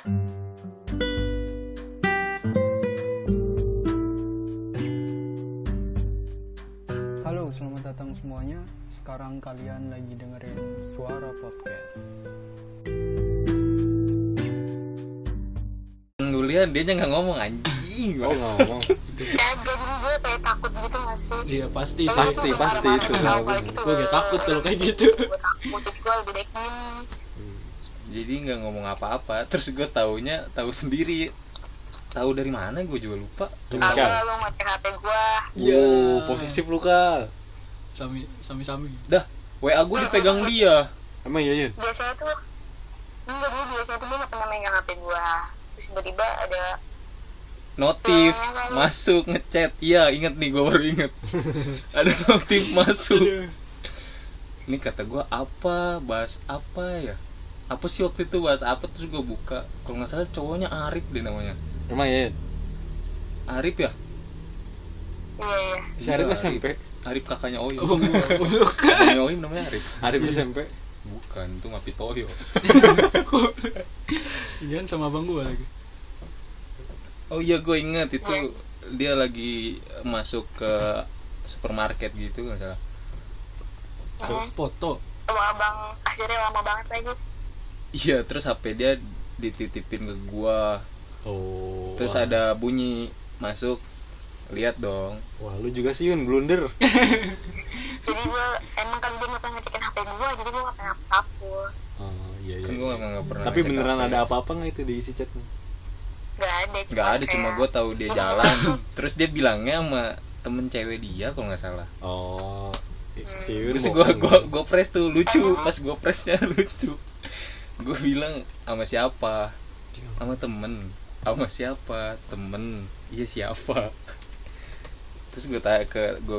Halo, selamat datang semuanya. Sekarang kalian lagi dengerin Suara Podcast. Dulu ya dia nggak ngomong anjing. Oh ngomong. Jadi gue kayak takut gitu gak sih? Iya pasti Soalnya itu. gitu. Gue gak takut kalau kayak gitu. Gue takut, jadi gue lebih baik diem. Jadi nggak ngomong apa-apa. Terus gue tahu sendiri. Tahu dari mana gue juga lupa. Agak lo ngecek HP gue. Iya. Posesif lu Kal. Sami. Dah, WA gue dipegang dia. Emang iya. Biasanya tuh biasanya tuh gue gak pernah megang HP gue. Terus tiba-tiba ada Notif masuk ngechat. Iya, inget nih, gue baru inget. Ada notif masuk. Ini kata gue apa, bahas apa ya? Apa sih waktu itu bahas apa? Terus gue buka. Kalau nggak salah cowoknya Arif deh namanya. Emang iya. Arif ya? Iya. Si Arif SMP. Arif kakaknya Oyim. Bukan. Kakaknya Oyim namanya Arif. Arif SMP. Bukan, itu Mapi Toyo. Ian sama abang gua lagi. Oh iya, gue inget itu dia lagi masuk ke supermarket gitu nggak salah. Foto. Sama abang akhirnya lama banget lagi. Iya, terus HP dia dititipin ke gua. Oh. Terus ada bunyi masuk, lihat dong. Wah lu juga sih Yun blunder. Jadi gue emang kan gue gak pernah ngecekin HP gue, jadi gue gak pernah hapus. Oh iya. Kan gue emang nggak pernah. Tapi ngecek beneran HP. ada apa-apa nggak itu di isi chatnya? Gak ada. Cuma gue tahu dia jalan. Terus dia bilangnya sama temen cewek dia kalau nggak salah. Oh. Si Yun. Terus gue press tuh lucu, pas gue pressnya lucu. Gue bilang sama siapa? Sama temen. Sama siapa? Temen. Iya siapa? Terus gue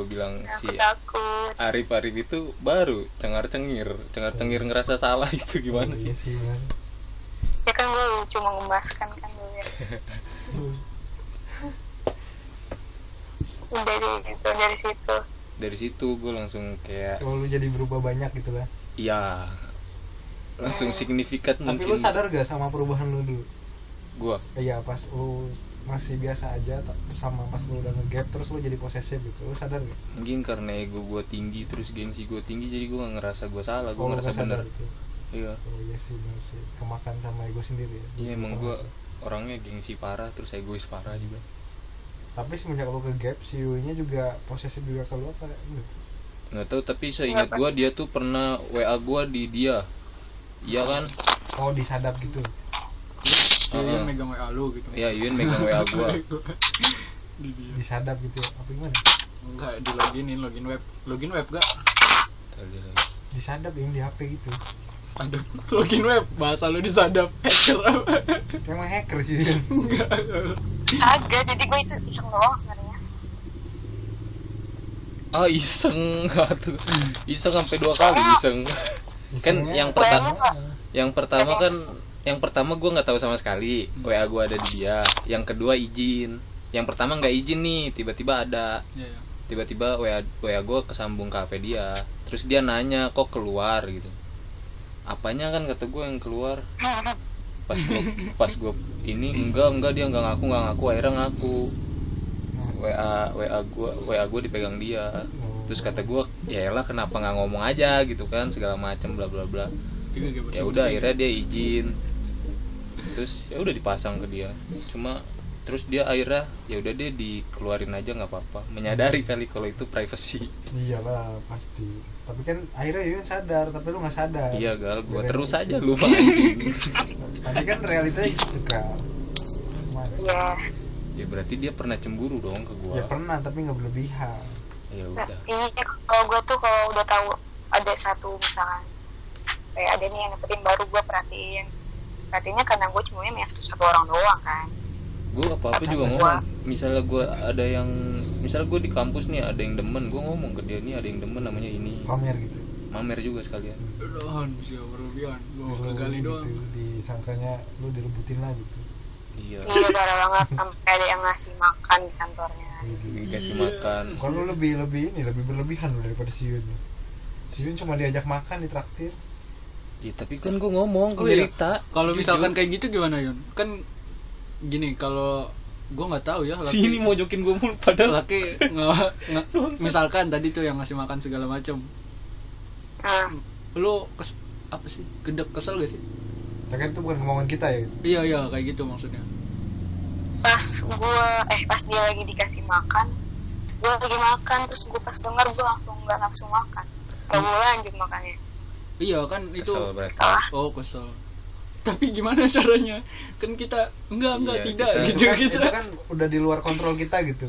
bilang si Aku takut. Arif itu baru cengar-cengir ngerasa salah itu gimana sih? Iya sih man. Ya kan gue lucu mengemaskan kan gue. Dari situ. Dari situ gue langsung kayak Oh, lu jadi berubah banyak gitu lah. ya langsung signifikan Tapi mungkin. lu sadar gak sama perubahan lu dulu? Gue Iya, pas lu masih biasa aja sama pas lu udah nge-gap terus lu jadi posesif gitu. Lu sadar gak? mungkin karena ego gue tinggi, terus gengsi gue tinggi, jadi gue gak ngerasa gue salah, gue Oh, lu ngerasa gak sadar bener. gitu. Iya. Oh iya sih, bener sih. Kemakan sama ego sendiri ya. Iya emang gue orangnya gengsi parah, terus egois parah juga. Tapi semenjak lu ke-gap, si Yu-nya juga posesif juga ke lu apa? Enggak. Nggak tahu, tapi seingat gue dia tuh pernah WA gue di dia. Iya kan? Oh, disadap gitu. Ian megang WA lu gitu. Iya, Yun megang WA gue. Di dia. Disadap gitu ya. Apa gimana? Enggak di login web gak? Disadap yang di HP gitu. Sadap. Login web bahasa lu disadap. Hacker apa? Emang hacker sih. Yun. Agak, jadi gue itu iseng doang sebenarnya. Ah iseng tuh. Iseng sampai 2 kali iseng. Kan yang pertama gue nggak tahu sama sekali WA gue ada di dia. Yang kedua izin. Yang pertama nggak izin nih, tiba-tiba ada. Iya. Tiba-tiba WA gue kesambung ke HP dia. Terus dia nanya kok keluar gitu. Apanya kan kata gue yang keluar. Pas gue ini enggak dia nggak ngaku akhirnya ngaku. WA gue dipegang dia. Terus kata gue ya elah kenapa nggak ngomong aja gitu kan, segala macam bla bla bla. Ya udah akhirnya dia izin. Terus ya udah dipasang ke dia. Cuma terus dia akhirnya ya udah dia dikeluarin aja nggak apa-apa, menyadari kali kalau itu privacy. Iyalah pasti. Tapi kan akhirnya Yun sadar, tapi lu nggak sadar. Iya gal, gue Gara-gara terus itu. aja lu anjing. Tapi kan realitanya gitu kan. Iya. Ya berarti dia pernah cemburu dong ke gue. Ya pernah, tapi nggak berlebihan. Ya Nah, udah. ini kalau gue tuh kalau udah tahu ada satu misalkan kayak ada nih yang dapetin baru gue perhatiinnya karena gue cuma yang satu orang doang kan. Gue apa juga ngomong. Misalnya gue ada yang, misalnya gue di kampus nih ada yang demen, gue ngomong ke dia nih ada yang demen namanya ini. Pamer gitu. Mamer juga sekalian. Dohan sih berlebihan. Gua Lu kali gitu, doang. disangkanya lu direbutin lah gitu. Iya. Iya parah banget sampai ada yang ngasih makan di kantornya. Dikasih makan. Kalau lu lebih berlebihan lu daripada si Yun. Si Yun cuma diajak makan, ditraktir. Ya tapi kan gue ngomong, Oh, iya. cerita. Kalau jujur. misalkan kayak gitu gimana Yun? Kan gini, kalau gue nggak tahu ya laki, sini mojokin gue mulu padahal. laki misalkan tadi tuh yang ngasih makan segala macam, Nah, lu apa sih, gedek, kesel gak sih? Ya kan itu bukan kemauan kita ya. Iya kayak gitu maksudnya. pas dia lagi dikasih makan, gue lagi makan, terus gue pas dengar gue langsung nggak nafsu makan, gak boleh lanjut makannya. Iya kan itu. Kesel berarti. Salah. Oh kesel. Tapi gimana caranya? Kan kita enggak Iya, tidak kita- gitu Itu gitu. kan udah di luar kontrol kita gitu.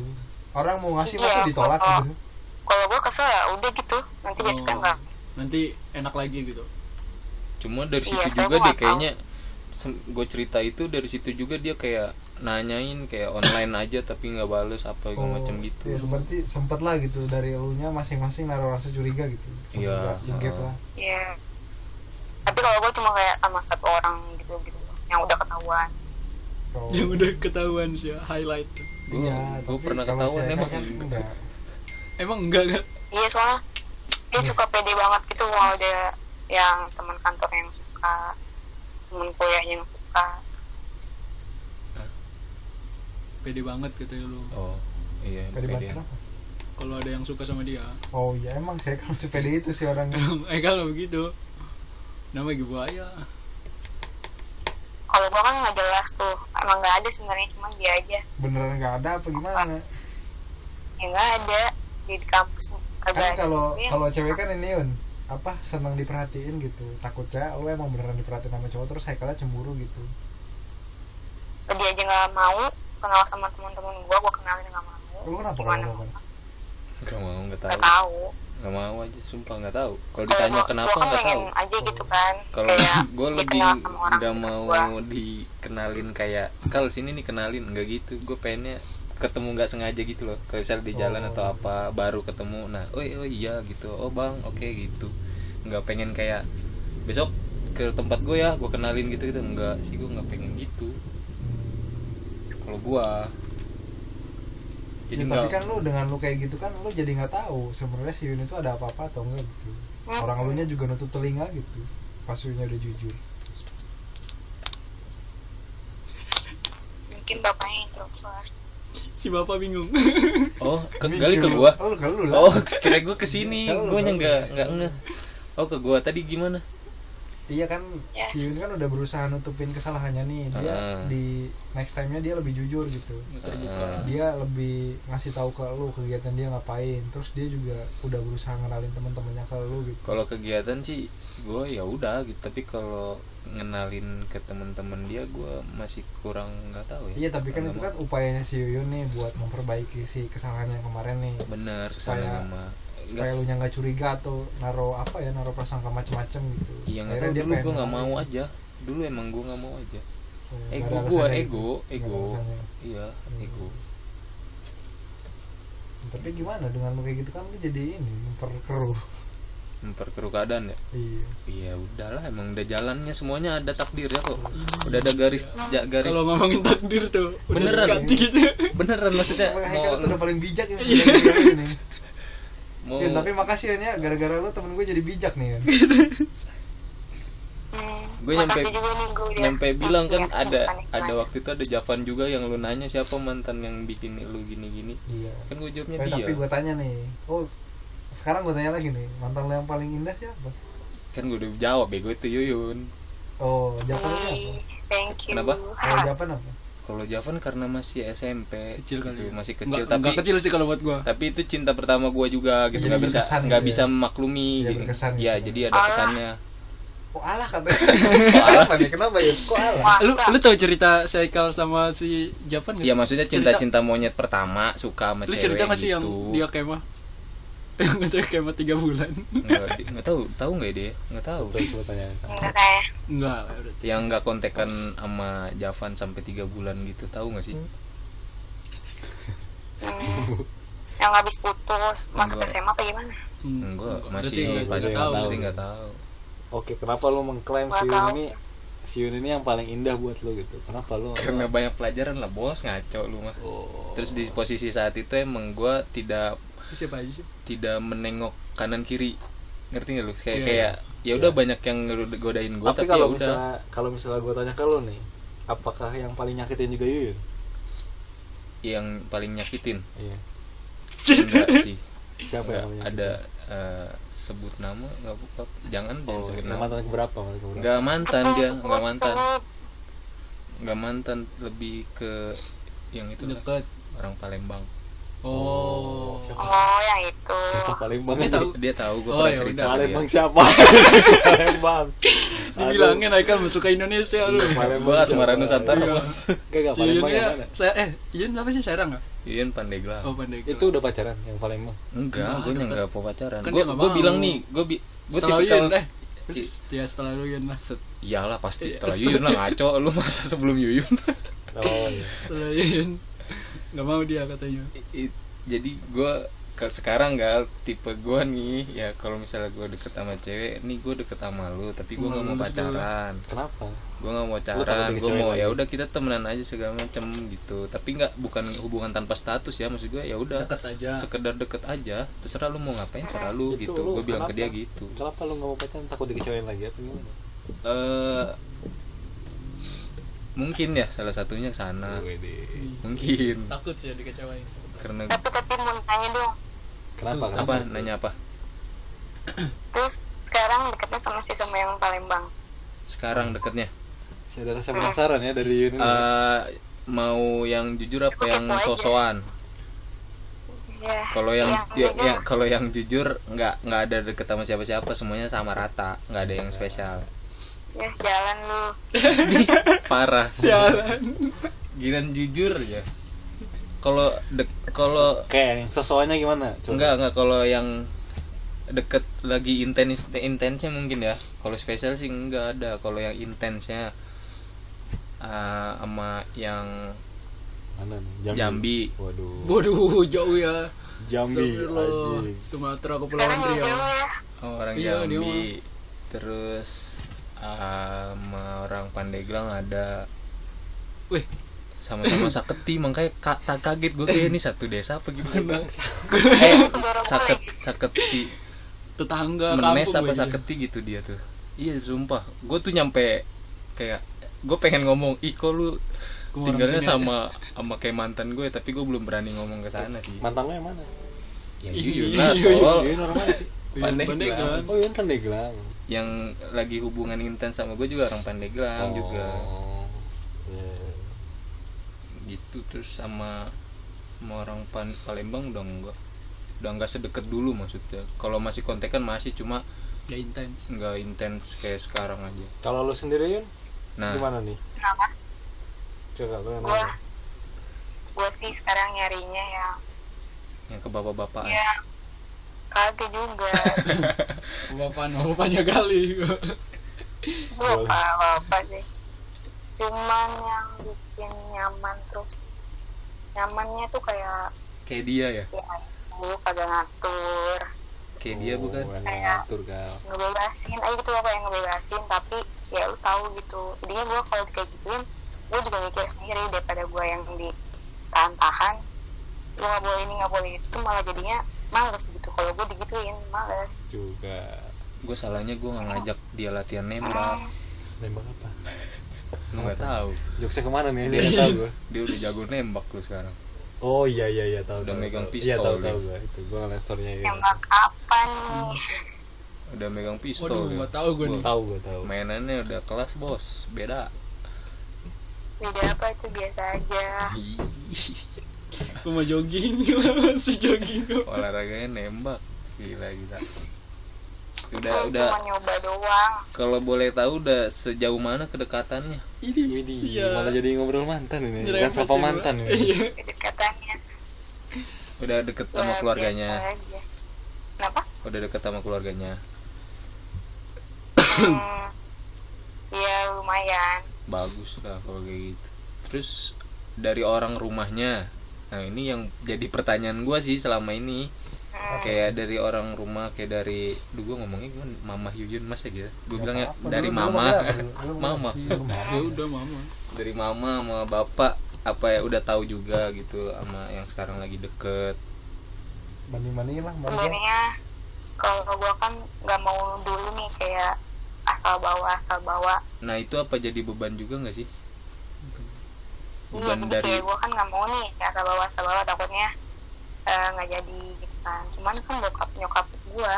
Orang mau ngasih Iya, masa ditolak kalau- gitu. Kalau gue kesel ya udah gitu, nanti Oh. besok enggak. Nanti enak lagi gitu. Cuma dari Iya, situ saya juga nggak dia kayaknya gue cerita itu dari situ juga dia kayak nanyain kayak online aja tapi nggak bales apa macam gitu. Iya, berarti sempet lah gitu dari elunya masing-masing naruh rasa curiga gitu. Iya, Gap lah. Iya. Tapi kalau gue cuma kayak sama satu orang gitu yang udah ketahuan. Kalau- Yang udah ketahuan sih ya, highlight. Gue Iya, tapi pernah kalau ketahuan saya emang. kan enggak. Emang enggak kan? Iya, soalnya dia suka pede banget gitu kalau ada yang teman kantor yang suka, teman kuliahnya yang suka. Pede banget gitu ya lu. Oh iya. Pede banget pede. kenapa? Kalau ada yang suka sama dia. Oh iya emang saya kalau sepede itu sih orangnya. Kalau begitu nama ibu buaya. Kalau gue kan nggak jelas tuh, emang nggak ada sebenarnya, cuman dia aja Beneran nggak ada apa gimana? yang nggak ada di kampus Kan kagak ada. Iya. kalau cewek kan ini Yun, apa senang diperhatiin gitu. Takutnya lu emang beneran diperhatiin sama cowok terus Haikalnya cemburu gitu. Dia aja nggak mau kenal sama teman-teman gue kenalin nggak mau. Lu kenapa Gimana kalau mau? kan? Nggak mau, nggak Nggak tahu. tahu. Nggak mau aja, sumpah nggak tahu. Kalau Kalau ditanya gua- kenapa gua kan nggak tahu. pengen aja gitu kan. Kalau Kayak gue dia lebih kenal sama orang nggak dekat mau gua. dikenalin kayak kal sini nih kenalin, nggak gitu. Gue pengennya ketemu nggak sengaja gitu loh. Kalau misalnya di jalan Oh. atau apa baru ketemu, nah oh iya gitu, oh bang oke gitu. Nggak pengen kayak besok ke tempat gue ya gue kenalin gitu gitu, enggak sih, gue nggak pengen gitu. Kalau gue jadi Ya, tapi nggak kan lu dengan lu kayak gitu kan lu jadi nggak tahu sebenarnya si Yun itu ada apa-apa atau enggak gitu. Orang elunya juga nutup telinga gitu. Pas Yunnya udah jujur. Mungkin bapaknya introvert. Si bapak bingung. oh Mikir kali ke lu. gue. Oh, ke lu lah. Oh kira gue kesini, Kalau gue lu, nggak ngeh. Oh ke gue tadi gimana? Iya kan Ya. si Yun kan udah berusaha nutupin kesalahannya nih. Dia di next time-nya dia lebih jujur gitu. Dia lebih ngasih tahu ke lu kegiatan dia ngapain. Terus dia juga udah berusaha ngenalin teman-temannya ke lu gitu. Kalau kegiatan sih gue ya udah gitu, tapi kalau ngenalin ke teman-teman dia gue masih kurang nggak tahu ya. Iya tapi kan itu kan upayanya si Yun nih buat memperbaiki si kesalahannya kemarin nih. bener supaya- kesalahan sama Supaya lu nya nggak curiga atau naruh prasangka macem-macem gitu. iya nggak Akhirnya tahu, dia dulu pengen gue nggak ngenalin. mau aja, dulu emang gue nggak mau aja. Oh, nggak Ego ada gue, alasannya ego gitu. Nggak ada alasannya. iya ego. Tapi gimana dengan lu kayak gitu kan lu jadi ini memperkeruh. Memperkeruh keadaan ya. Iya. Iya udahlah, emang udah jalannya, semuanya ada takdir ya kok. Udah ada garis garis. Kalau ngomongin takdir tuh udah Beneran. ganti gitu. Beneran maksudnya Makanya mau, Haikal tuh udah paling bijak ya sebenarnya nih. mau Yun, tapi makasih Yun ya gara-gara lu temen gue jadi bijak nih Yun. Gue nyampe Makasih juga nih gue udah nyampe bilang kan ngasih ya, ada mekanik-mekanik. waktu itu ada Javan juga yang lu nanya siapa mantan yang bikin lu gini-gini. Iya. Kan gue jawabnya dia. Tapi gue tanya nih, oh sekarang gue tanya lagi nih, mantan lu yang paling indah siapa? Kan gue udah jawab bego itu Yuyun. Oh, Javan itu apa? Thank you. Kenapa? Kalau Javan apa? Kalau Javan karena masih SMP Kecil kali gitu, ya. masih kecil Enggak kecil sih kalau buat gua. tapi itu cinta pertama gue juga gitu, Jadi nggak bisa berkesan nggak gitu bisa ya? memaklumi Iya, gitu. berkesan Ya gitu. jadi ada kesannya. Oh alah katanya. Kenapa nih? Kenapa ya? Kok alah? Wah, Lu tahu cerita si Haikal sama si Japan Ya maksudnya cinta monyet pertama suka sama Lu cewek cerita nggak sih yang gitu. dia kemah? Yang itu kemah 3 bulan. nggak tahu nggak dia nggak tahu Coba tanya. enggak kayak Enggak, berarti. yang nggak kontekan sama Javan sampai 3 bulan gitu, tahu nggak sih? yang habis putus masuk Enggak. SMA apa gimana? Enggak, Berarti masih nggak pacaran, tahu. berarti nggak tahu. Oke, kenapa lu mengklaim Nggak si Yun tahu. ini yang paling indah buat lu gitu? Kenapa lu? Karena banyak pelajaran lah bos, ngaco lu mah. Oh. Terus di posisi saat itu emang gue tidak Siapa aja sih? menengok kanan kiri. ngerti nggak lu kayak Iya. kayak ya udah banyak yang godain gue Tapi tapi kalau ya udah misalnya gue tanya ke lu nih, apakah yang paling nyakitin juga Yuyun? yang paling nyakitin Iya. enggak sih. Siapa yang paling ada sebut nama nggak buka jangan sebut yang nama mantan keberapa? nggak mantan dia nggak mantan lebih ke yang itu lah, Dekat. orang Palembang. Oh. Siapa? Oh, yang itu. Siapa Palembang? Dia tahu. Dia tahu gue Oh, pernah ya cerita udah. ke Palembang dia. siapa? Palembang. Dibilangin Haikal masuk ke Indonesia lu. Gue asmara Nusantara Iya. bos. Gak Si Palembang Yun yang ya, mana? Yun apa sih Serang nggak? Yuyun Pandeglang. Oh Pandai. Itu udah pacaran yang Palembang. Enggak, gue nggak mau pacaran. Kan Gue dia nggak mau. bilang nih, gue setelah tipikal Yun ya setelah lu Yun lah. iyalah pasti setelah Yuyun lah ngaco lu masa sebelum Yuyun. Oh iya. Setelah Yun nggak mau dia katanya. Jadi gue sekarang gal tipe gue nih ya kalau misalnya gue deket sama cewek nih gue deket sama lu tapi gue nggak mau Malu sebelum. pacaran. Kenapa? Gue nggak mau takut pacaran, gue dikecewain mau lagi? ya udah kita temenan aja segala macem gitu. Tapi bukan hubungan tanpa status ya, maksud gue ya udah Deket aja. sekedar deket aja, terserah lu mau ngapain serah lu Itu gitu. lu Gue bilang ke dia kenapa? gitu. Kenapa lu nggak mau pacaran? Takut dikecewain lagi atau gimana? Mungkin ya salah satunya sana. Wede. Mungkin Takut sih dikecewain. karena Tapi mau nanya dong. Kenapa? apa nanya apa? Terus sekarang dekatnya sama yang Palembang. Sekarang deketnya Saya ada rasa penasaran ya dari Yun. mau yang jujur apa yang Kepo aja. sosokan? Iya. Kalau yang jujur. kalau yang jujur nggak ada deket sama siapa-siapa, semuanya sama rata, nggak ada yang spesial. Ya jalan lu. Parah. Sialan. Giran jujur aja. Kalau Kayak yang sosokannya gimana? Coba. enggak kalau yang deket lagi intensnya mungkin ya. Kalau spesial sih enggak ada. Kalau yang intensnya sama yang Mana nih? Jambi. Waduh. Waduh jauh ya. Jambi Astagfirullah. anjing. Sumatera Kepulauan Sekarang Riau. jauh ya. Orang Iya, dia Jambi. Terus sama orang Pandeglang ada. Wih, Sama-sama Saketi, makanya tak kaget gue kayak ini satu desa apa gimana? Dorong Saketi tetangga Menes kampung apa lagi. Saketi gitu dia tuh. Iya sumpah, gue tuh nyampe kayak gue pengen ngomong, kok lu Gua orang tinggalnya sini sama kayak mantan gue, tapi gue belum berani ngomong ke sana sih. Mantan lu yang mana? Ya Iya, jujur iya, lah, iya. tolol. Yun orang mana sih? Pandeglang. Oh Yun Pandeglang. Yang lagi hubungan intens sama gue juga orang Pandeglang juga. Iya. Gitu. Terus sama orang Palembang udah enggak sedekat dulu maksudnya. Kalau masih kontekan masih, cuma Gak intens. nggak intens kayak sekarang aja. Kalau lu sendiri Yun, Nah, gimana nih? Kenapa? Coba lu yang Gua mana? gua sih sekarang nyarinya yang ke bapak-bapak. ya kagak juga. Bapaknya kali. Gua apa sih. Cuman yang bikin nyaman, terus nyamannya tuh kayak Kayak dia ya? ya lu kagak ngatur, Kayak dia bukan? Yang Kayak- ngatur Gal. ngebebasin aja gitu loh, kayak ngebebasin tapi ya lu tahu gitu. Jadinya gue kalau kayak gituin gue juga mikir sendiri daripada gue yang ditahan-tahan, lu nggak boleh ini nggak boleh itu, malah jadinya males gitu. Kalau gue digituin males. Juga. Gue salahnya gue nggak ngajak dia latihan nembak. Nembak apa? Lu nggak tahu. Jokesnya kemana nih? Dia Dia tahu gua. Dia udah jago nembak lu sekarang. Oh iya tahu. Udah tahu, megang tahu. pistol Iya tahu dia. gua itu. Gua ngeliat story-nya gitu. Nembak apa nih? Udah megang pistol. Waduh, dia. nggak tahu gua nih. Gua tahu. Mainannya udah kelas bos, beda. Beda apa itu biasa aja. Gue mau jogging, masih jogging kok. Olahraganya nembak, gila. Gue Udah cuma nyoba doang. kalau boleh tahu udah sejauh mana kedekatannya? Ini Widih, iya. malah jadi ngobrol mantan ini. Nyerempet Bukan sapa ya, mantan gua. ini. Iya. Kedekatannya Udah deket sama ya, keluarganya? biasa aja. Kenapa? Udah deket sama keluarganya? Ya lumayan. Bagus lah kalau kayak gitu. Terus dari orang rumahnya, nah ini yang jadi pertanyaan gue sih selama ini. Kayak dari orang rumah, kayak dari gue ngomongnya gimana, Mama Yuyun mas ya gitu. Gue bilangnya dari mama, mama, Ya udah mama. dari mama sama bapak, apa ya udah tahu juga gitu sama yang sekarang lagi deket. Banding-bandingin lah, Bang. Sebenarnya kalau gue kan nggak mau dulu nih kayak asal bawa. Nah itu apa jadi beban juga nggak sih? Iya, Beban jadi dari kayak gue kan nggak mau nih asal bawa takutnya nggak jadi gitu kan. Cuman kan nyokap gue,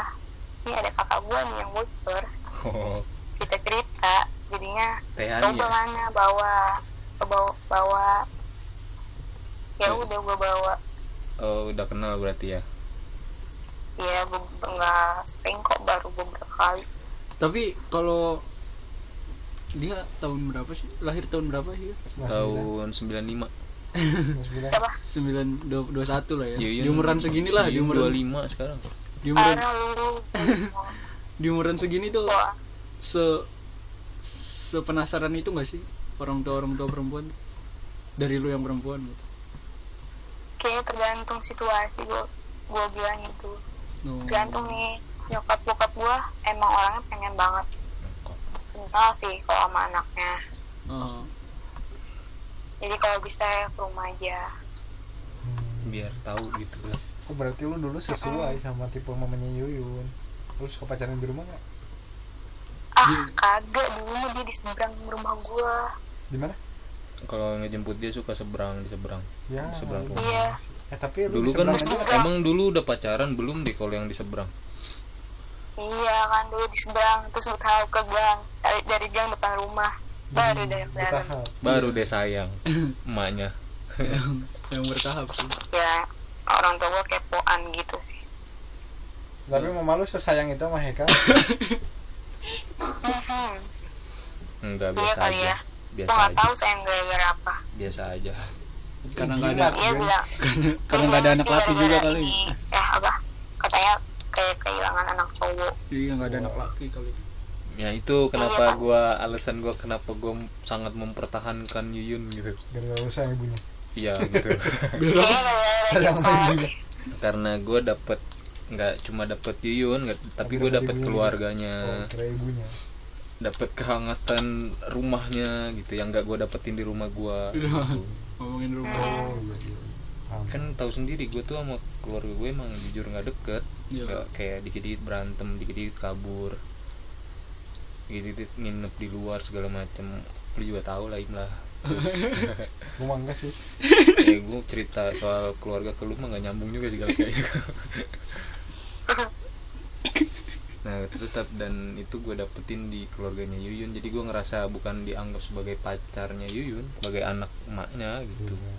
ini ada kakak gue nih yang bocor. oh, Kita cerita, jadinya Tehan coba ya? mana bawa. Ya udah gue bawa. Oh udah kenal berarti ya? Ya gue nggak sering kok, baru beberapa kali. Tapi kalau dia tahun berapa sih? Lahir tahun berapa sih? Tahun 95. Siapa? 21 lah ya. Yuyun, Di umuran segini lah, di Yuyun umuran 25 sekarang. di umuran Parah lu. di umuran segini tuh Wah, sepenasaran itu nggak sih orang tua perempuan dari lu yang perempuan gitu? kayaknya tergantung situasi gue bilang itu. Oh. Tergantung nih, nyokap bokap gue emang orangnya pengen banget kenal sih kalau sama anaknya. Oh. Jadi kalau bisa ya ke rumah aja. Biar tahu gitu lah. Oh berarti lu dulu sesuai sama tipe mamanya Yuyun. Lu suka pacaran di rumah nggak? Kagak, dulu dia di seberang rumah gue. Di mana? Kalau ngejemput dia suka di seberang Ya. di seberang rumah. Iya. Tapi lu Dulu di kan seberang aja. emang dulu udah pacaran belum deh kalau yang di seberang? Iya kan, dulu di seberang terus tahu ke gang, dari gang depan rumah baru dari dalam. Bertahap. Baru deh sayang emaknya. yang bertahap sih. Ya orang tua gue kepoan gitu sih. Tapi mama lu sesayang itu sama Heka? Enggak, Iya biasa kali aja. ya. Biasa Gue nggak aja. tahu sayang gara-gara apa. Biasa aja. Karena nggak ada Jimat, Dia kan? bilang karena nggak ada anak laki juga kali. Apa? Katanya kayak kehilangan anak cowok. Iya nggak ada anak laki kali. Ya itu kenapa alasan gua kenapa gua sangat mempertahankan Yuyun gitu. Gara-gara lu sayang ibunya. Iya gitu. Kayaknya Sayang sama soal ibunya. Karena gua dapet nggak cuma dapet Yuyun, tapi gua dapet ibunya keluarganya, juga. Oh, kira ibunya. dapet kehangatan rumahnya gitu yang nggak gua dapetin di rumah gua. Gitu. Ngomongin rumah. Oh iya iya. Paham. Kan tahu sendiri gue tuh sama keluarga gue emang jujur nggak deket. Iya. Nggak, kayak dikit-dikit berantem, dikit-dikit kabur, dikit-dikit nginep di luar segala macem. Lu juga tahu lah Imlah. Gua mah enggak sih. Ya gue cerita soal keluarga ke lu mah nggak nyambung juga sih kayaknya. Nah terus dan itu gue dapetin di keluarganya Yuyun, jadi gue ngerasa bukan dianggap sebagai pacarnya Yuyun, sebagai anak emaknya gitu. Iya.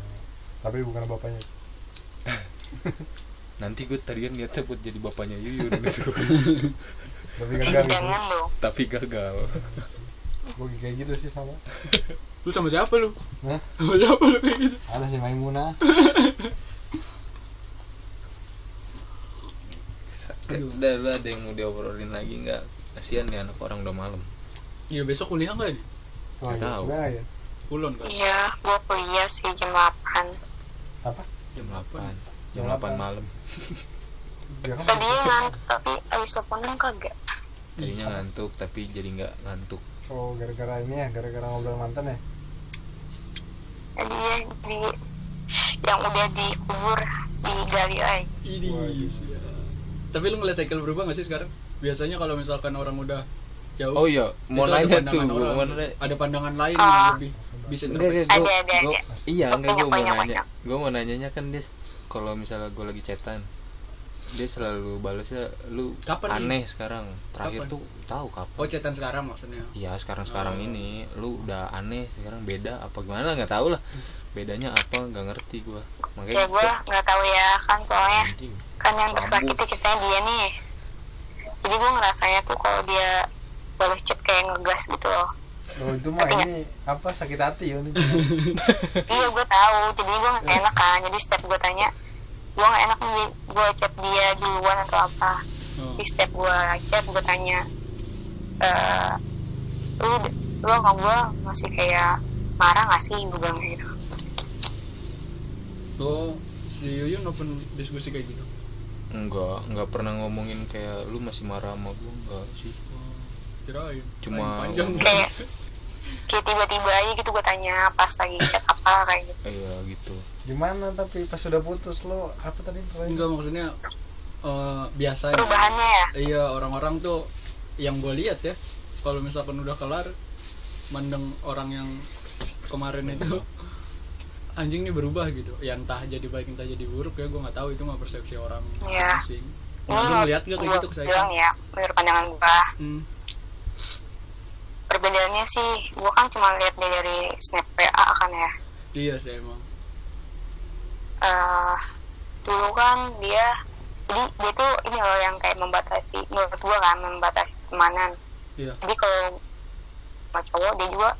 Tapi bukan bapaknya. Nanti gue tadian niatnya buat jadi bapaknya Yuyun gitu. Tapi gagal gitu. jangan dong. Tapi gagal. Gua kayak gitu sih sama. Lu sama siapa lu? Hah? Sama siapa lu kayak gitu? Ada si Maimunah. Udah lu ada yang mau diobrolin lagi nggak? Kasian ya anak orang udah malam. Iya besok kuliah nggak nih? Oh, Nggak tahu. Enggak ya. Kulon kan? Iya, gue kuliah sih jam 8. Apa? Jam 8. Jam Jam 8 8 malam. Ya kan. Tadinya ngantuk tapi abis teleponan kagak. Tadinya ngantuk tapi jadi nggak ngantuk. Oh, gara-gara ini ya, gara-gara ngobrol mantan ya. Jadi ya di yang udah dikubur digali aja. Ini. Tapi lu ngeliat Haikal berubah gak sih sekarang? Biasanya kalau misalkan orang udah jauh. Oh iya, mau itu ada nanya pandangan tuh, orang, mau nanya. ada pandangan lain yang lebih bisa interpretasi. Ada. Iya, enggak gue mau Banyak. nanya. Gue mau nanyanya kan dia kalau misalnya gue lagi chatan, dia selalu balasnya lu Kapan aneh sekarang. Terakhir Kapan? tuh tahu kapan? Oh chatan sekarang maksudnya. Iya sekarang Oh. ini lu udah aneh sekarang beda apa gimana nggak tahu lah bedanya apa nggak ngerti gua Ya makanya gue nggak tahu ya kan, soalnya anjing. kan yang tersakiti ceritanya dia nih. Jadi gue ngerasanya tuh kalau dia balas chat kayak ngegas gitu loh. Oh, itu mah ini apa sakit hati ya ini. Iya gue tahu, jadi gue nggak enak kan. Jadi setiap gue tanya, gue nggak enak nih gue chat dia duluan atau apa. Oh. Di setiap gue chat gue tanya, lu sama gue masih kayak marah nggak sih, gue bilang gitu. Oh, si Yuyun open diskusi kayak gitu. nggak pernah ngomongin kayak lu masih marah sama gua enggak sih Oh, kirain. Cuma- Panjang. Kayak tiba-tiba aja gitu gue tanya pas lagi chat apa kayak gitu. iya gitu Gimana tapi pas sudah putus lo apa tadi? Enggak, maksudnya biasanya perubahannya ya. iya orang-orang tuh yang gue lihat ya, kalau misalkan udah kelar mandang orang yang kemarin itu anjing nih berubah gitu ya, entah jadi baik entah jadi buruk ya, gue nggak tahu, itu mah persepsi orang Iya. masing. Nah, lu ngeliat gak kayak gitu ke saya? bilang ya, menurut pandangan gue perbedaannya sih, gue kan cuma lihat dia dari snap PA kan ya. Iya sih emang. Dulu kan dia, jadi dia tuh ini loh yang kayak membatasi, menurut gue kan membatasi temanan. Iya. Jadi kalau sama cowok dia juga,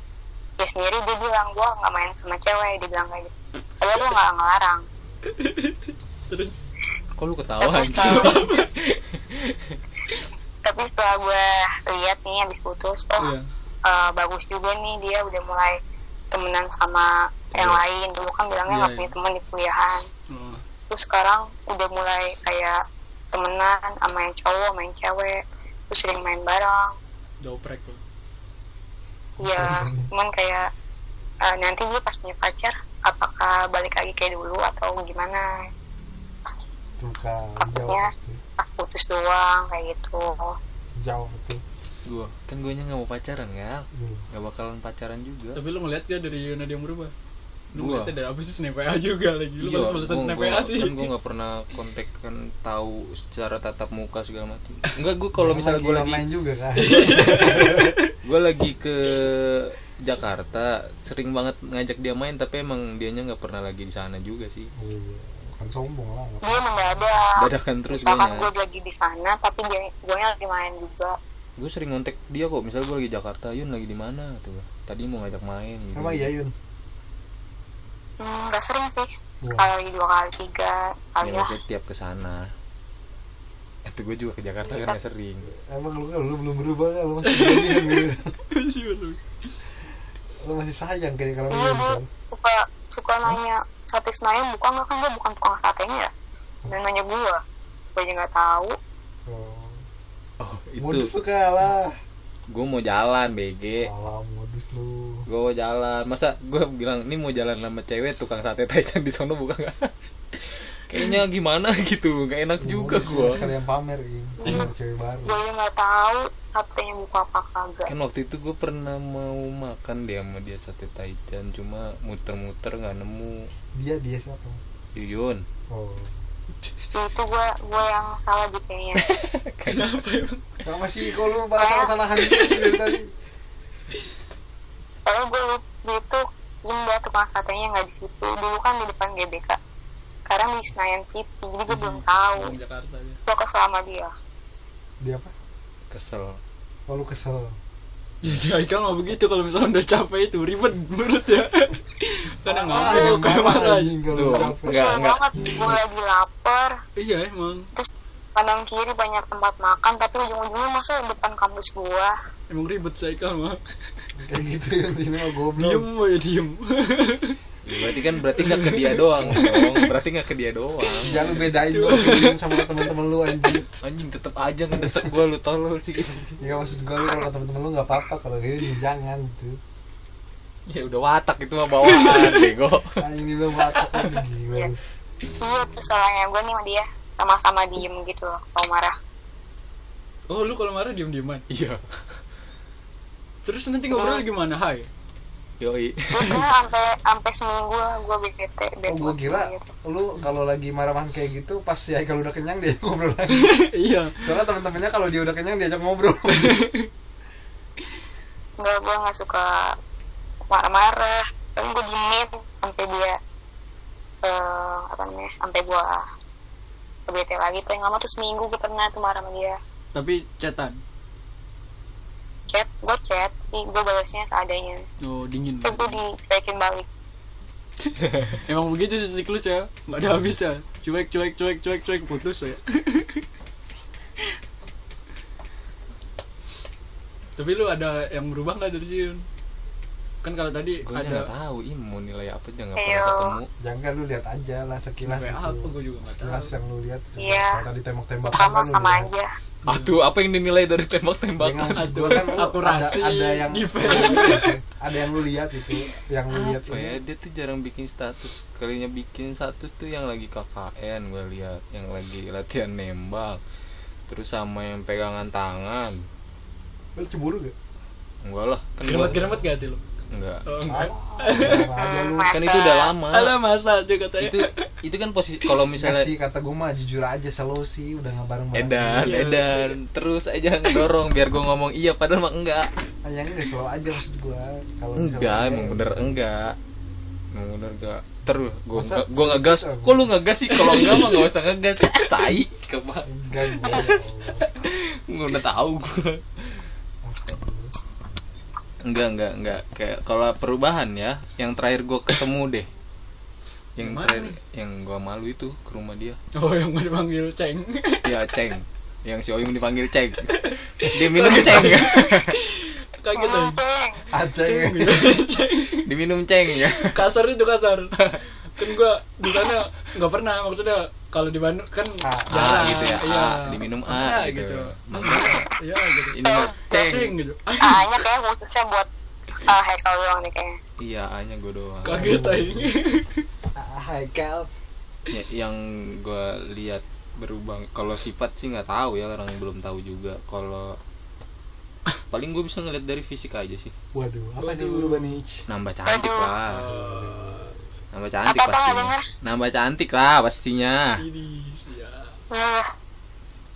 dia sendiri dia bilang gue nggak main sama cewek, dia bilang kayak gitu. Padahal gue nggak ngelarang. Terus Kok lu ketawa Tapi anjing? Tapi setelah gue lihat nih habis putus, iya. Bagus juga nih dia udah mulai temenan sama yang lain. Dulu kan bilangnya Iya, nggak punya teman di kuliahan. Oh. Terus sekarang udah mulai kayak temenan sama yang cowok, main cewek, terus sering main bareng. Doprek lo. Ya, cuman kayak nanti dia pas punya pacar, apakah balik lagi kayak dulu atau gimana? Tuh kan Takutnya jauh pas putus doang kayak gitu. jauh tuh. Gue nya nggak mau pacaran ya, Tuh. nggak bakalan pacaran juga. Tapi lu ngeliat gak dari Yuna dia yang berubah? Lu Gua. ngeliatnya dari apa sih, snap PA juga lagi? Lu Iya, balas-balasan snap gua- PA sih? Kan gue nggak pernah kontak kan, tahu secara tatap muka segala macam. Enggak, gue kalau misalnya gue lagi main juga kan. gue lagi ke Jakarta, sering banget ngajak dia main, tapi emang dianya nggak pernah lagi di sana juga sih. Kan sombong lah. Dia mendadak. Dadakan terus Misalkan dianya. gue lagi di sana, tapi gue lagi main juga. Gue sering ngontek dia kok, misalnya gue lagi Jakarta, Yun lagi di mana tuh, tadi mau ngajak main gitu. Emang iya Yun? Gak sering sih, Wah. sekali 2 kali 3 kali Ya lah. maksudnya tiap kesana. Itu gue juga ke Jakarta kan gak sering. Emang lu belum berubah kan? Lu masih berlebihan gitu. Sih, betul. Lu masih sayang kayak kalau Iya, Yun dia kan. suka nanya sate Senayan buka nggak, kan dia bukan tukang satenya ya. Dan nanya gue aja nggak tahu. Oh. Oh Modus itu, tuh kalah. gue mau jalan BG. Alah modus lu. Gue mau jalan, masa gue bilang ini mau jalan sama cewek tukang sate Taichan di sono buka nggak? Kayaknya gimana gitu, gak enak juga gue. Sekalian pamer ini. Pamer cewek baru. Gue aja nggak tahu satenya buka apa kagak. Kan waktu itu gue pernah mau makan deh sama dia sate Taichan, cuma muter-muter nggak nemu. Dia siapa? Yuyun. Oh. Itu gue yang salah gitu kayaknya. Kenapa emang? Nah, masih kalau lu bahas salah-salahan sih dari tadi. Soalnya gue gitu dia tukang satenya nggak di situ. Dulu kan di depan GBK. Sekarang di Senayan City, jadi gue belum tahu. Orang Jakarta aja. Gue kesel sama dia. Dia apa? Kesel. Oh lu kesel. Ya si Haikal mah begitu, kalau misalnya udah capek itu ribet menurut ya. Kadang ngamuk kayak marah. Tuh, capek. Kesel Enggak. banget, gue lagi lapar. Iya emang. Terus kanan kiri banyak tempat makan, tapi ujung-ujungnya masa depan kampus gue. Emang ribet si Haikal mah. Kayak gitu yang sini mah goblok. Diem aja diem. Ya, berarti nggak ke dia doang dong. Berarti nggak ke dia doang. Jangan lu bedain lu sama teman-teman lu anjing. Anjing tetep aja ngedesek gue, lu tolol sih. Ya maksud gue lu kalau teman-teman lu enggak apa-apa, kalau kayak gini jangan gitu. Ya udah watak itu mah bawaan bego. Anjing ini belum batak lagi gila. Iya, terus salahnya gue nih sama dia sama-sama diem gitu loh kalau marah. Oh lu kalau marah diem-dieman. Iya. Terus nanti ngobrol gimana? Hai. Yoi. Biasanya sampai seminggu gue bete Oh gue kira gitu. lu kalau lagi marah-marah kayak gitu pas ya kalau udah kenyang dia ngobrol lagi. Iya. Soalnya teman-temannya kalau dia udah kenyang diajak ngobrol. Enggak, gue nggak suka marah-marah. Tapi gue diemin sampai dia sampai gue bete lagi. Paling lama tuh seminggu gue pernah tuh marah sama dia. Tapi chatan. Gue chat, tapi gue balasnya seadanya. Oh dingin. Terus gue dicuekin balik. Emang begitu sih siklus ya. Nggak ada habisnya. Cuek putus ya. Tapi lu ada yang berubah nggak dari sini? Kan kalau tadi Gue ada nggak tahu mau nilai apa aja nggak pernah ketemu. Jangan lu lihat aja lah sekilas Sampai itu. apa gua juga nggak Sekilas tahu. yang lu lihat itu. Iya. Kalau tadi tembak-tembakan sama kan lu sama lihat. aja. Aduh, apa yang dinilai dari Ya, tembak-tembakan? maksud gua kan lu Akurasi, ada yang defense. ada yang lu lihat itu, yang lu lihat Apa ya, dia tuh jarang bikin status. Kalinya bikin status tuh yang lagi KKN gue lihat, yang lagi latihan nembak, terus sama yang pegangan tangan. Lu cemburu gak? Enggak lah, kan gua- Geremet-geremet gak hati lu? enggak. Oh, enggak. Aja lu. Kan itu udah lama. Alah masa aja katanya. Itu kan posisi kalau Enggak misalnya sih, kata gue mah jujur aja selalu sih udah ngebareng edan Iya. edan terus aja ngedorong biar gue ngomong iya padahal mah enggak. yang enggak selalu aja maksud gue. Kalau Enggak, misalnya emang bener enggak. Emang bener enggak. Terus Masa gue ngegas. serius, Kok lu ngegas sih? Kalau enggak mah enggak usah ngegas. Tai kebak. enggak ya Allah. Udah tahu gue. Enggak. Kayak kalau perubahan ya, yang terakhir gue ketemu deh. Yang Mana terakhir nih? yang gue malu itu ke rumah dia. Oh, yang mau dipanggil Ceng. Ya, Ceng. Yang si Oyung dipanggil Ceng. Dia minum Ceng ya. Kaget aja. Aceh Ceng. ya. Ceng. Diminum Ceng ya. Kasar itu kasar. Kan gua di sana nggak pernah, maksudnya kalau di Bandung kan jarang gitu ya. iya. Diminum Sama gitu. Makanya iya gitu. Ini mah Ceng. Ceng gitu. A-nya kayaknya khususnya buat Haikal doang deh kayaknya. Iya, A-nya gue doang. Kaget aja. Haikal. Ya, yang gue lihat berubah kalau sifat sih nggak tahu ya, orang yang belum tahu juga. Kalau paling gue bisa ngeliat dari fisik aja sih, Waduh, apa nih Waduh. berubah nih? nambah cantik Aduh. lah, nambah cantik Apa-apa nggak pastinya, dengar? nambah cantik lah pastinya. Ini siap. Iya.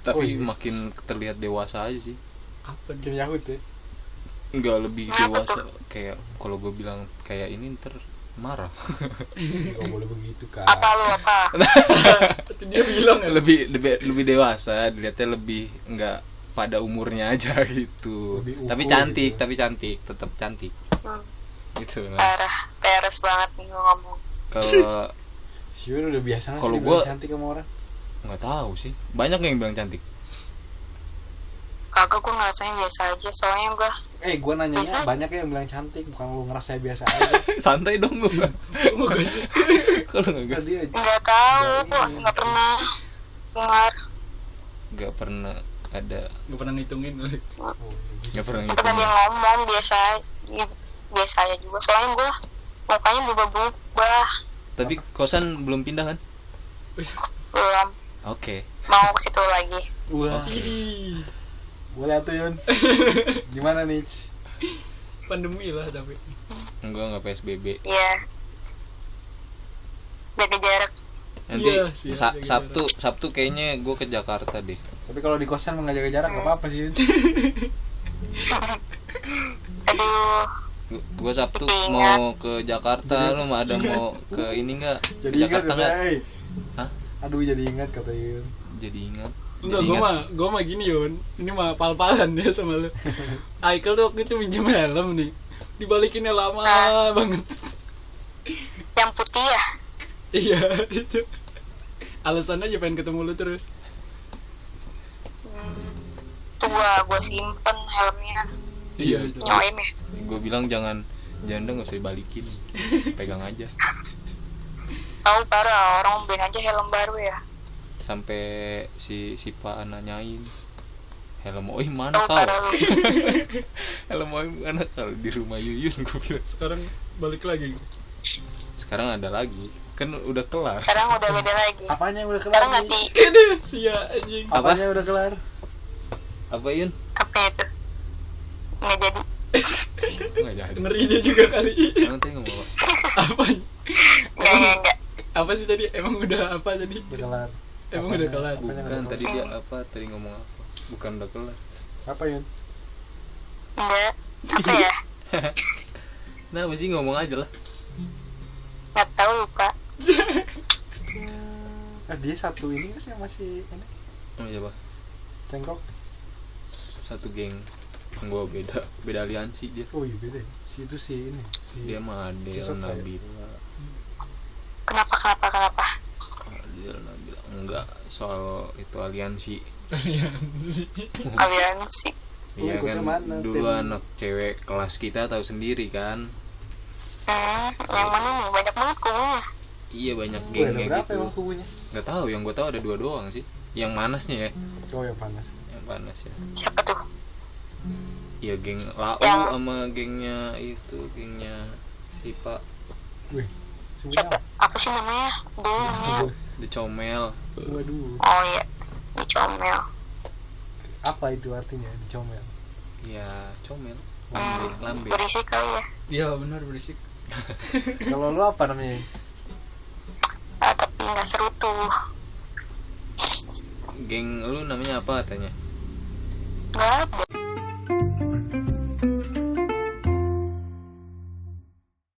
Tapi Oh, iya. makin terlihat dewasa aja sih, Apa Kim nih? Yahut ya. nggak lebih Kenapa dewasa. Kayak kalau gue bilang kayak ini ntar marah. Enggak boleh begitu kan. Apa lu apa? Itu dia bilang ya. lebih dewasa, dilihatnya lebih nggak pada umurnya aja gitu. Lebih ukur Tapi cantik, gitu. tapi cantik, tetap cantik gitu lah. Parah, peres banget nih gua ngomong. Kalau Si Yun udah biasa nggak Kalau sih dibilang gua- cantik sama orang. nggak tahu sih, banyak yang bilang cantik. Kagak, gua ngerasanya biasa aja. Soalnya gua Gua nanyanya Biasa. banyak yang bilang cantik, bukan lu ngerasa biasa aja. Santai dong lu. Mau gak sih? Kalau Kan nggak dia nggak tahu, Nggak ini. nggak pernah dengar. nggak pernah ada, Gak pernah ngitungin. oh, iya, nggak pernah Nggak pernah gitu. dia ngomong biasa, ya, biasa aja juga. Soalnya gua mukanya berubah-ubah. Tapi kosan belum pindah kan? Belum Oke. mau ke situ lagi. Wah, Ih, boleh tuh Yun. Gimana nih? pandemi lah tapi. Nggak PSBB. Iya. Jaga jarak. Nanti Iya, siap, jaga Sabtu kayaknya gue ke Jakarta deh. Tapi kalau di kosan mah nggak jaga jarak nggak apa-apa sih Yun. Aduh, Gue Sabtu mau ke Jakarta, lu mah ada mau ke ini nggak? Ke Jadi ingat Jakarta nggak? katanya. Hah? Aduh jadi ingat kata Yun. Jadi ingat. Enggak, Jadi ingat. gue mah gini Yun. Ini mah pal-palan dia sama lu. Aikal tuh waktu itu minjem helm nih. Dibalikinnya lama banget. yang putih ya. Iya, itu. Alasan aja pengen ketemu lu terus. Tuh gua simpen helmnya. Iya, itu. Nyoim ya. Gue bilang jangan nggak usah dibalikin, pegang aja. Tahu parah, orang beliin aja helm baru ya. Sampai si Pak nanyain helm Oi mana Tahu kau? parah lu. Helm Oi mana kau? Di rumah Yuyun gue bilang. Sekarang balik lagi. Sekarang ada lagi, kan udah kelar. Sekarang udah beda lagi. Apanya yang udah Sekarang kelar? ganti nih? Aduh, sia anjing. Apa? Apanya udah kelar? Apa Yun? apa itu? Nggak jadi. Nggak jadi. Ngeri dia juga kali. Emang tadi ngomong apa? Apa? Enggak. Apa sih tadi? Emang udah apa tadi? Udah kelar. Emang udah kelar. Apanya Bukan, udah tadi kelar? dia apa? Tadi ngomong apa? Bukan udah kelar. Apa Yun? Enggak. Apa ya? Nah, mesti ngomong aja lah. Nggak tahu lupa. Dia satu ini nggak sih yang masih ini Oh iya, Pak. cengkok? Satu geng. Gua beda aliansi dia. Oh iya beda. Si itu si ini. Si Dia mah Si Adel, Soka ya? Nabila. Kenapa? Adel, Nabila. Enggak, soal itu aliansi. Aliansi. Oh, Iya kan, ikutnya mana? dulu Tim- anak cewek kelas kita tahu sendiri kan. Yang mana nih? Banyak banget kumunya. Iya banyak Ada gengnya berapa gitu. emang kubunya? Nggak tahu, yang gue tahu ada 2 doang sih. Yang manasnya ya, Oh yang panas. yang panas ya. Siapa tuh? Iya geng Lau Yang- sama gengnya itu, gengnya si Pak Wih. Siapa? Apa sih namanya? Dia namanya. The Comel. Waduh. Oh iya, dicomel. Apa itu artinya dicomel? Ya comel, Hmm, lambe. berisik kali ya. Iya benar berisik. Kalau lu apa namanya? Tapi nggak seru tuh. Geng lu namanya apa katanya? Nggak ada.